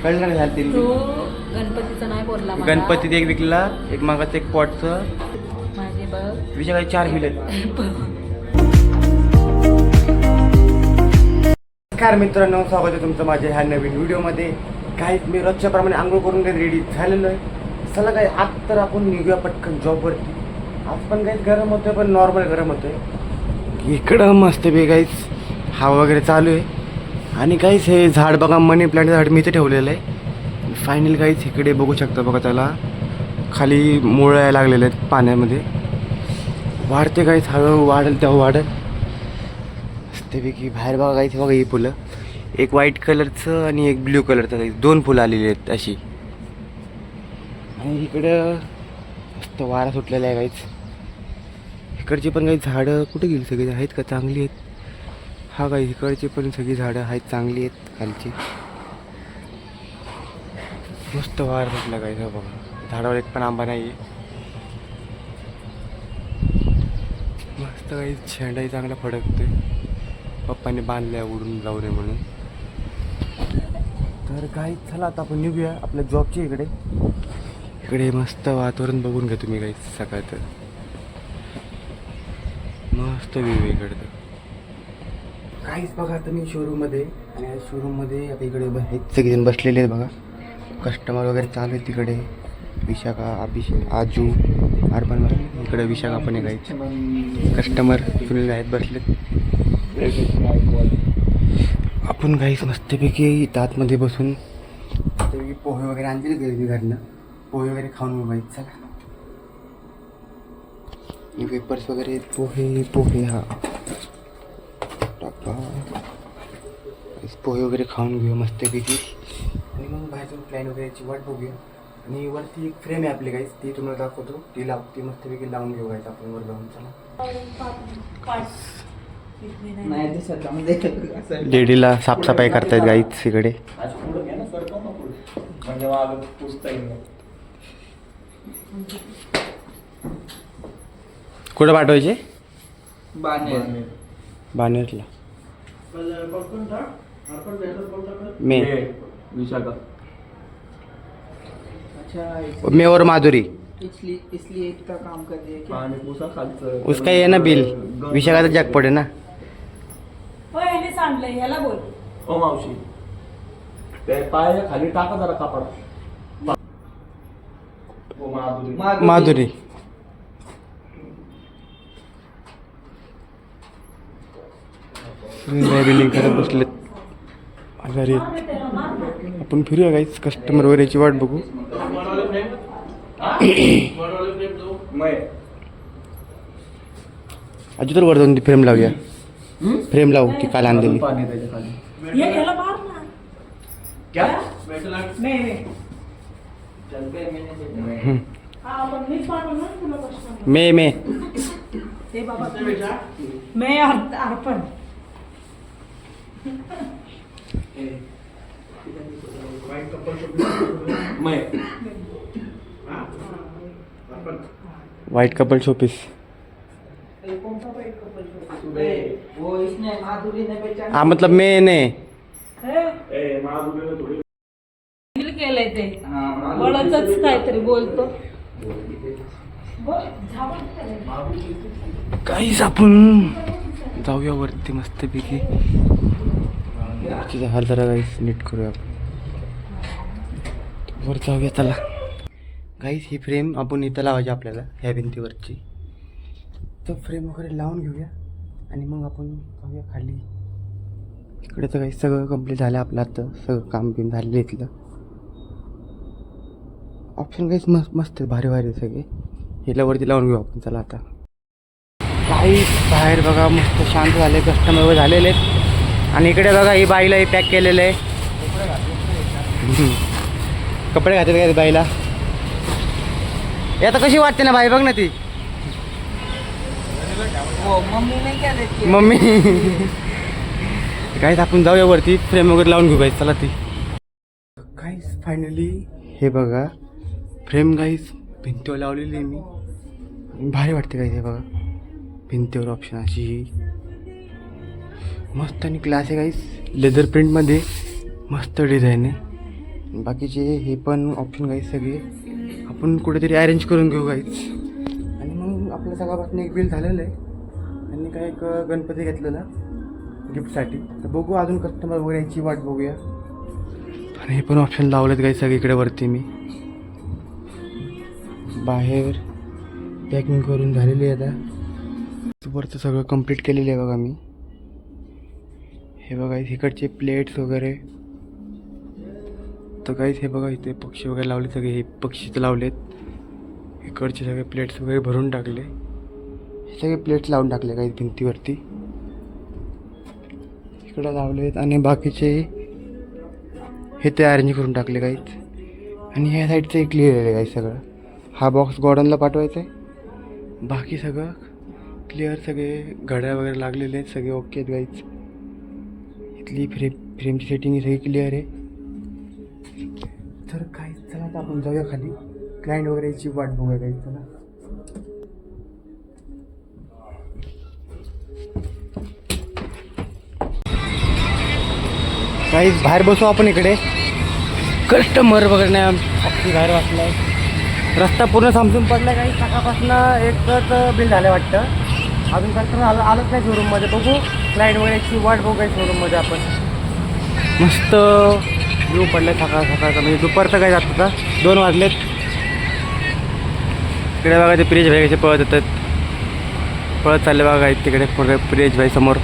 कळलं नाही झालं तीन. तू गणपतीचं नाही बोलला मला. गणपतीत एक विकला, एक मागाचं, एक पॉटचं. माझे बघ विषय काही 4 विले. नमस्कार मित्रांनो, स्वागत आहे तुमचं माझ्या ह्या नवीन व्हिडिओमध्ये. काही मी रोजच्याप्रमाणे आंघोळ करून काही रेडी झालेलो आहे. चला काय आज तर आपण निघूया पटकन जॉबवरती. आज पण काही गरम होतोय, पण नॉर्मल गरम होतोय. इकडं मस्त बे काहीच हवा वगैरे चालू आहे. आणि काहीच हे झाड बघा, मनी प्लांट झाड मी इथे ठेवलेलं आहे. फायनल काहीच इकडे बघू शकता बघा, त्याला खाली मुळं यायला लागलेले आहेत पाण्यामध्ये. वाढते काहीच, हळूहळू वाढेल तेव्हा वाढेल. मस्तपैकी बाहेर बघा काहीच बघा, ही फुलं एक व्हाईट कलरचं आणि एक ब्ल्यू कलरचं, काही 2 फुलं आलेली आहेत अशी. आणि इकडं मस्त वारा सुटलेला आहे काहीच. इकडची पण काही झाडं कुठे गेली, सगळी आहेत का, चांगली आहेत. हा काही इकडची पण सगळी झाडं आहेत, चांगली आहेत खालची. मस्त वारा सुटला काही बघा, झाडावर एक पण आंबा नाही आहे. मस्त काही झेंडाही चांगला फडकतोय. पप्पाने बांधल्या उडून जाऊ नये म्हणून. तर काही चला आता आपण निघूया आपल्या जॉबच्या इकडे. इकडे मस्त वातावरण बघून घ्या तुम्ही, काही सकाळचं मस्त व्ह्यू आहे इकडं. काहीच बघा आता मी शोरूममध्ये, आणि या शोरूममध्ये आता इकडे आहेत सगळेजण बसलेले आहेत बघा. कस्टमर वगैरे चालू आहेत तिकडे. विशाखा, अभिषेक, आजू, अर्पण. इकडे विशाखा पण आहे, काहीच कस्टमर सुनील आहेत बसलेत. आपण काहीच मस्तपैकी आतमध्ये बसून पोहे वगैरे आणतील घरी घरनं. पोहे वगैरे खाऊन मोबाईल. चला वेपर्स वगैरे, पोहे हा टाका. पोहे वगैरे खाऊन घेऊया मस्तपैकी. आणि मग बाहेरून प्लॅन वगैरेची वाट बघूया. आणि वरती एक फ्रेम आहे आपली, काहीच ती तुम्हाला दाखवतो. ती मस्तपैकी लावून घेऊ गायचं आपण वर जाऊन. चला लेडीला साफसफाई करतायत गाईच इकडे. कुठं पाठवायचे? बानेरला. मे मे और माधुरी इसलिए इतना काम कर दिया क्या? उसका ये ना बिल विशाखाचा जग पडे ना. होय, ह्याने सांडलंय, ह्याला बोल. ओ मावशी, ते पाय खाली टाका जरा कापड. माधुरी बिलिंग करत बसलेत आजारी. आपण फिरूया काहीच, कस्टमर वगैरेची वाट बघू. अजून तर वर जाऊन ती फ्रेम लावूया. फ्रेम लावू ती काल आणलेली. ह्याला मार ना. क्या? हा, पण मीच पाठवलं ना तुला कस्टमर. मे ते बाबा मे अर्पण. White couple showpiece. वो इसने माधुरी ने पहचान. हा मतलब मे ने केलंय ते वळचच काहीतरी बोलतो. काहीच आपण जाऊया वरती मस्तपैकी. तिचा हाल जरा काहीच नीट करूया आपण. वर जाऊया चला. काहीच ही फ्रेम आपण इथं लावायची आपल्याला, ह्या भिंतीवरची. तर फ्रेम वगैरे लावून घेऊया आणि मग आपण जाऊया खाली. इकडे तर काही सगळं कंप्लीट झालं आपलं. आता सगळं काम बिम झालेलं इथलं. ऑप्शन काहीच मस्त भारी भारी सगळे. हिला वरती लावून घेऊ आपण. चला आता काही बाहेर बघा मस्त शांत झाले, कस्टमर वगैरे झालेले आहेत. आणि इकडे बघा ही बाईला हे पॅक केलेलं आहे. कपडे घातले काय बाईला. हे आता कशी वाटते ना बाई, बघ ना ती. मम्मी ने क्या देती है? मम्मी काहीच आपण जाऊया वरती, फ्रेम वगैरे लावून घेऊ गाईस. चला ती काहीच फायनली हे बघा फ्रेम गाईस भिंतीवर लावलेली आहे मी. भारी वाटते काय हे बघा, भिंतीवर ऑप्शन अशी मस्त आणि क्लास आहे गाईस. लेदर प्रिंटमध्ये मस्त डिझाईन आहे. बाकीचे हे पण ऑप्शन गाईज सगळे आपण कुठेतरी अरेंज करून घेऊ गाईज. आणि मग आपलं सगळ्यापासून एक बिल झालेलं आहे. त्यांनी काय एक गणपती घेतलेला गिफ्टसाठी. तर बघू अजून कस्टमर वगैरे यायची वाट बघूया. आणि हे पण ऑप्शन लावलेत गाईज सगळीकडे वरती. मी बाहेर पॅकिंग करून झालेली आहे आता. वरचं सगळं कंप्लीट केलेलं आहे बघा मी. हे बघा इकडचे प्लेट्स वगैरे. तर काहीच हे बघा इथे पक्षी वगैरे लावले सगळे. हे पक्षी तर लावलेत. इकडचे सगळे प्लेट्स वगैरे भरून टाकले. हे सगळे प्लेट्स लावून टाकले काही भिंतीवरती. इकडं लावलेत आणि बाकीचे हे ते अरेंज करून टाकले काहीच. आणि ह्या साईडचं एक क्लिअर आहे काही सगळं. हा बॉक्स गॉर्डनला पाठवायचा आहे. बाकी सगळं क्लिअर. सगळे घड्या वगैरे लागलेले आहेत सगळे ओके आहेत गाईच. इथली फ्रेमची सेटिंग ही सगळी क्लिअर आहे. तर काय चला आता आपण जाऊया खाली. क्लायंट वगैरे याची वाट बघूया काही. चला काही बाहेर बसू आपण इकडे. कस्टमर वगैरे नाही अगदी बाहेर वाचलाय. रस्ता पूर्ण समजून पडला. काही सकाळपासून एकच बिल झालं वाटतं. अजून कस्टमर आलंच नाही शोरूममध्ये. बघू क्लायंट वगैरेची वाट बघू काही शोरूममध्ये आपण. मस्त व्ह्यू पडलाय सकाळ सकाळचा. म्हणजे दुपारचं काय जात होता. 2 वाजलेत. तिकडे बघा ते प्रियेश भाई कसे पळत येतात. पळत चालले बघा आहेत तिकडे प्रियेश भाई समोर.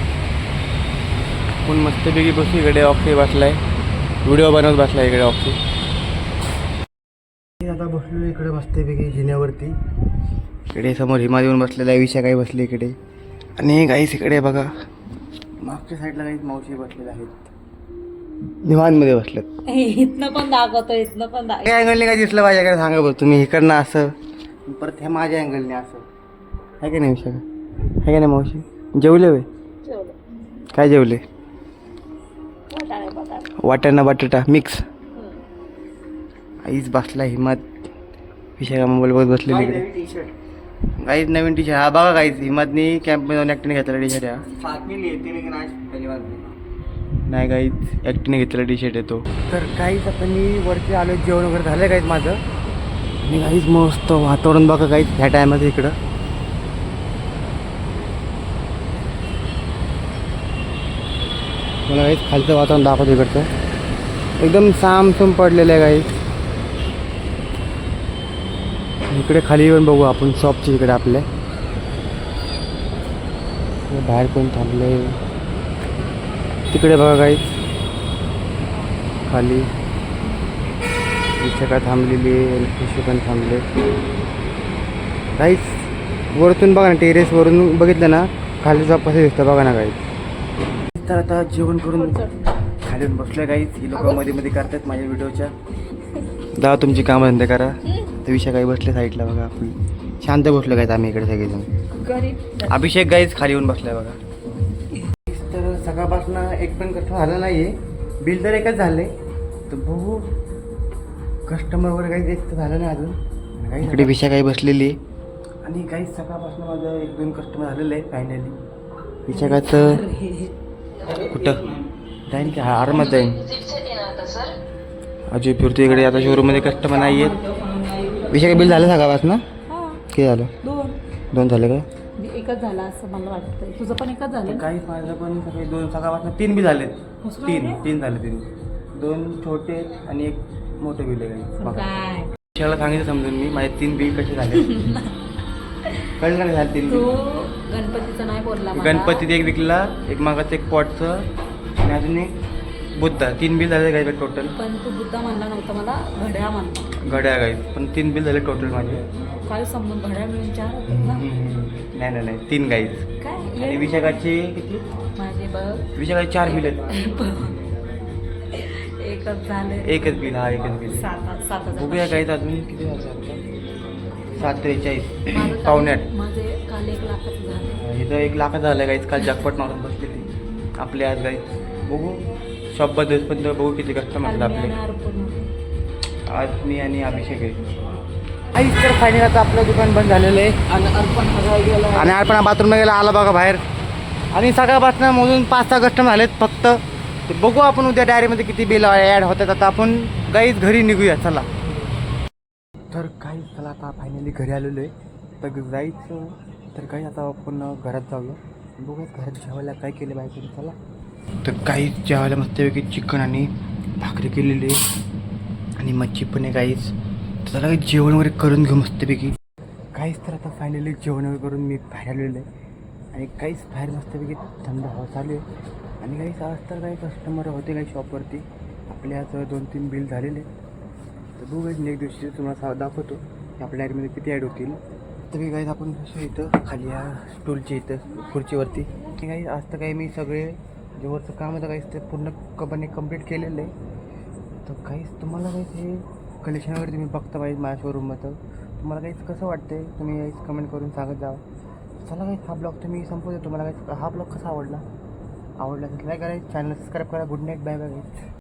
पण मस्तपैकी बसू इकडे. ऑक्सी बसलाय व्हिडिओ बनवत बसला इकडे ऑक्सी. आता बसलेलो इकडे मस्तपैकी जिन्यावरती. इकडे समोर हिमा येऊन बसलेला आहे. विषय काही बसले इकडे. आणि गाईस इकडे बघा मागच्या साईडला काही मावशी बसलेल्या आहेत. निवांतमध्ये बसलेत. इथनं पण दाखवतो इथनं पण दाखव. त्या अँगलने काय दिसलं माझ्याकडे सांगा बरं तुम्ही. इकडनं असं परत हे माझ्या अँगलने असं आहे का नाही विषय. आहे का नाही मावशी. जेवले वे काय जेवले. वाटाणा बटाटा मिक्स. आईच बसला हिमात. विषय मोबाईल बघत बसलेली इकडे. गाईज नवीन टी शर्ट. हा बघा गाईज हिमातनी कॅम्पमध्ये जाऊन ॲक्टिने घेतलेला टी शर्ट. नाही गाईज ॲक्टिने घेतलेला टी शर्ट येतो. तर काहीच आता मी वरती आलो. जेवण वगैरे झालं काहीच माझं. आणि काहीच मस्त वातावरण बघा काहीच ह्या टायमाचं इकडं. मला काहीच खालचं वातावरण दाखवतो इकडचं. एकदम सामसूम पडलेलं आहे काहीच. इकडे खाली येऊन बघू आपण शॉपची इकडे आपल्या. बाहेर कोण थांबले तिकडे बघा काहीच. खाली काय थांबलेली आहे. खुशी पण थांबले काहीच. वरतून बघा ना टेरेसवरून बघितलं ना खाली शॉप कसं दिसतं बघा ना काहीच. तर आता जेवण करून खाली बसलोय काहीच. ही लोक मध्ये मध्ये करतात माझ्या व्हिडिओच्या. जा तुमची कामं धंदे करा. तर विषय काही बसले साईडला बघा. आपण शांत बसलो काहीच आम्ही इकडे सगळेजण. अभिषेक गाईच खाली येऊन बसलाय बघा. तर सकाळपासून एक पण कस्टमर झालं नाही आहे. बिल तर एकच झालं आहे. तर बघू कस्टमर वगैरे काही एक तर झालं नाही अजून. काही इकडे विषय काही बसलेली आहे. आणि काही सकाळपासून माझं 1-2 कस्टमर झालेलं आहे फायनली. विषयाचं कुठं जाईन की आरामात जाईन. अजय फिरतो इकडे. आता शोरूममध्ये कस्टमर नाही आहेत. विषय बिल झालं सकाळपासून. किती झालं. 2 झाले का. एकच झाला असं मला वाटतं. तुझं पण एकच झालं. काही माझं पण सकाळी 2 सकाळपासून 3 बिल झालेत. 3 झाले. 2 छोटे आणि 1 मोठे बिल आहे. काय विषयाला सांगितलं समजून मी माझे 3 बिल कसे झाले. कळलं नाही झालं 3 तू बिल. गणपतीचं नाही बोलला मला. गणपतीत 1 विकला. एक मागाचं 1 पॉटचं आणि अजून 1 बुद्धा. 3 बिल झाले काय टोटल. पण तू बुद्धा म्हणला नव्हता मला. घड्या म्हणला. घड्या काही पण 3 बिल झाले टोटल माझे. काय संबंध. घड्या मिळून 4 होतात ना. नाही 3 गाईज. काय आणि विशाखाचे किती. माझे बघ विशाखाचे 4 बिल आहेत. एकच झालं. एकच बिल. हा एकच बिल. 7,000. बघूया काहीच अजून किती झालं. 743 माझं पावणे 8. माझे काल 1 लाखाचं झालं. इथं 1 लाख झालं काहीच. काल जगपट मारून बसलेली आपले आज गाईज. बघू शॉप बद्दल पण बघू किती कस्टमर काल आपले. मी आणि अर्पण. आज मी आणि अभिषेक आहे. काहीच तर फायनल आता आपलं दुकान बंद झालेलं आहे. आणि अर्पण सगळं गेला. आणि अर्पण बाथरूमला गेला आला बघा बाहेर. आणि सकाळपासून मोजून 5-6 कस्टमर झालेत फक्त. ते बघू आपण उद्या डायरीमध्ये किती बिल ॲड होतात. आता आपण गाईच घरी निघूया चला. तर काही चला आता फायनली घरी आलेलो आहे. तर जायचं तर काही आता आपण घरात जाऊया. बघूया घरात जेवायला काय केलं बायकोने. चला तर काही जेवायला मस्तपैकी चिकन आणि भाकरी केलेली आहे आणि मच्छी पण आहे गाईच. तर चला काही जेवण वगैरे करून घेऊ मस्तपैकी. काहीच तर आता फायनली जेवण वगैरे करून मी बाहेर आलेलो आहे आणि काहीच बाहेर मस्तपैकी थंड हवा चालू आहे. आणि काहीच आज तर काही कस्टमर होते काही शॉपवरती. आपले आज 2-3 बिल झालेले. तर बघू एक दिवशी तुम्हाला दाखवतो की आपल्या ॲडमध्ये किती ॲड होतील. तर काही आपण कसं इथं खाली या स्टूलच्या इथं खुर्चीवरती काही आज तर काही मी सगळे जेवढचं काम होतं काहीच ते पूर्ण कंप्लीट केलेलं आहे. तर काहीच तुम्हाला काहीच हे कलेक्शन वगैरे तुम्ही बघता पाहिजे माझ्या शोरूममध्ये. तुम्हाला काहीच कसं वाटते तुम्ही काहीच कमेंट करून सांगत जावा. चला काही हा ब्लॉग तुम्ही संपवतो. तुम्हाला काही हा ब्लॉग कसा आवडला असेल काय करायचं चॅनल सबस्क्राईब करा. Good night bye bye.